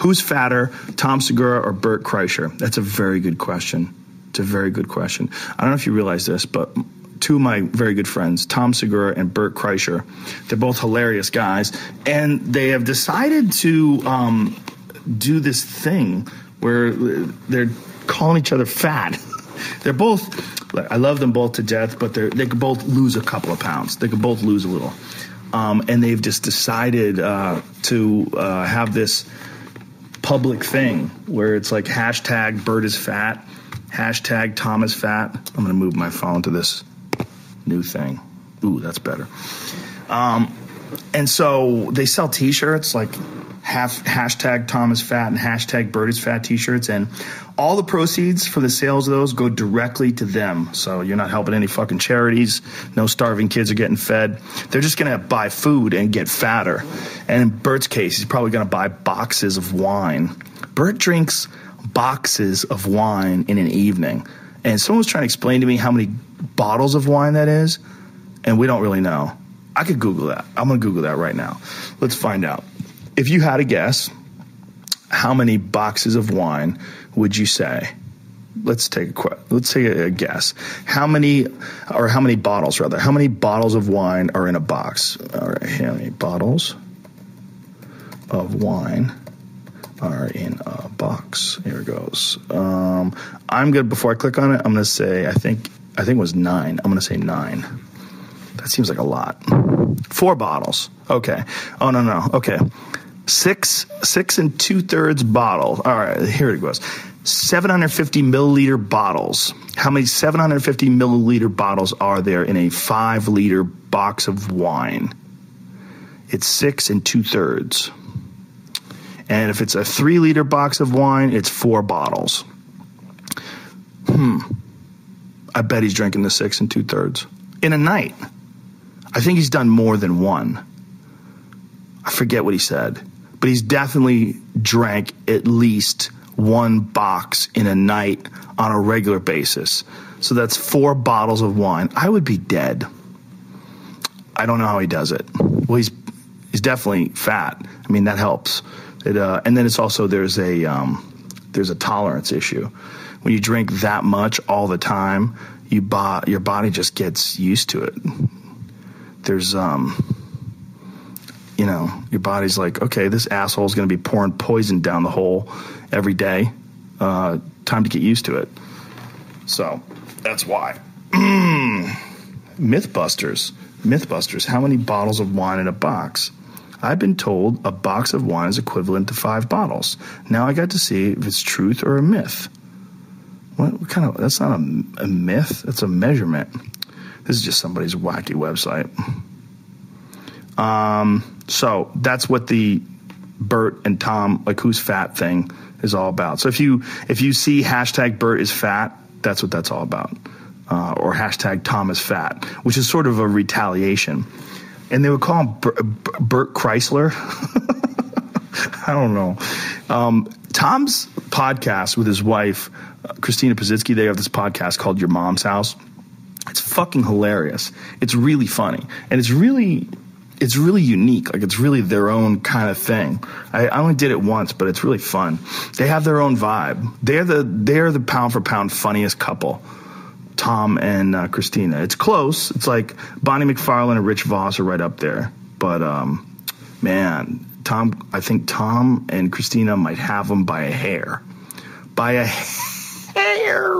Who's fatter, Tom Segura or Bert Kreischer? That's a very good question. It's a very good question. I don't know if you realize this, but two of my very good friends, Tom Segura and Bert Kreischer, they're both hilarious guys, and they have decided to do this thing where they're calling each other fat. They're both, I love them both to death, but they could both lose a couple of pounds. They could both lose a little. And they've just decided to have this public thing where it's like hashtag Bert is fat, hashtag Tom is fat. I'm going to move my phone to this new thing. Ooh, that's better. And so they sell T-shirts like hashtag Tom is fat and hashtag Bert is fat T-shirts, and all the proceeds for the sales of those go directly to them. So you're not helping any fucking charities. No starving kids are getting fed. They're just going to buy food and get fatter. And in Bert's case, he's probably going to buy boxes of wine. Bert drinks boxes of wine in an evening. And someone was trying to explain to me how many bottles of wine that is, and we don't really know. I could Google that. I'm going to Google that right now. Let's find out. If you had a guess, how many boxes of wine would you say? Let's take a guess. How many bottles rather? How many bottles of wine are in a box? All right, how many bottles of wine are in a box? Here it goes. I'm good. Before I click on it, I'm going to say I think it was 9. I'm going to say 9. That seems like a lot. 4 bottles. Okay. Oh no. Okay. 6 and 2/3 bottle. All right, here it goes. 750 milliliter bottles. How many 750 milliliter bottles are there in a 5-liter box of wine? It's 6 and 2/3. And if it's a 3-liter box of wine, it's 4 bottles. I bet he's drinking the 6 and 2/3 in a night. I think he's done more than one. I forget what he said, but he's definitely drank at least 1 box in a night on a regular basis. So that's 4 bottles of wine. I would be dead. I don't know how he does it. Well, he's definitely fat. I mean, that helps. And then it's also there's a tolerance issue. When you drink that much all the time, your body just gets used to it. There's your body's like, okay, this asshole's going to be pouring poison down the hole every day. Time to get used to it. So that's why. Mythbusters. How many bottles of wine in a box? I've been told a box of wine is equivalent to 5 bottles. Now I got to see if it's truth or a myth. What kind of? That's not a myth. That's a measurement. This is just somebody's wacky website. So that's what the Bert and Tom, like who's fat thing is all about. So if you see hashtag Bert is fat, that's what that's all about. Or hashtag Tom is fat, which is sort of a retaliation. And they would call him Bert Kreischer. I don't know. Tom's podcast with his wife, Christina Pazitsky, they have this podcast called Your Mom's House. It's fucking hilarious. It's really funny. And it's really unique. Like, it's really their own kind of thing. I only did it once, but it's really fun. They have their own vibe. They're the pound for pound funniest couple, Tom and Christina. It's close. It's like Bonnie McFarlane and Rich Voss are right up there. But, man, I think Tom and Christina might have them by a hair. By a hair.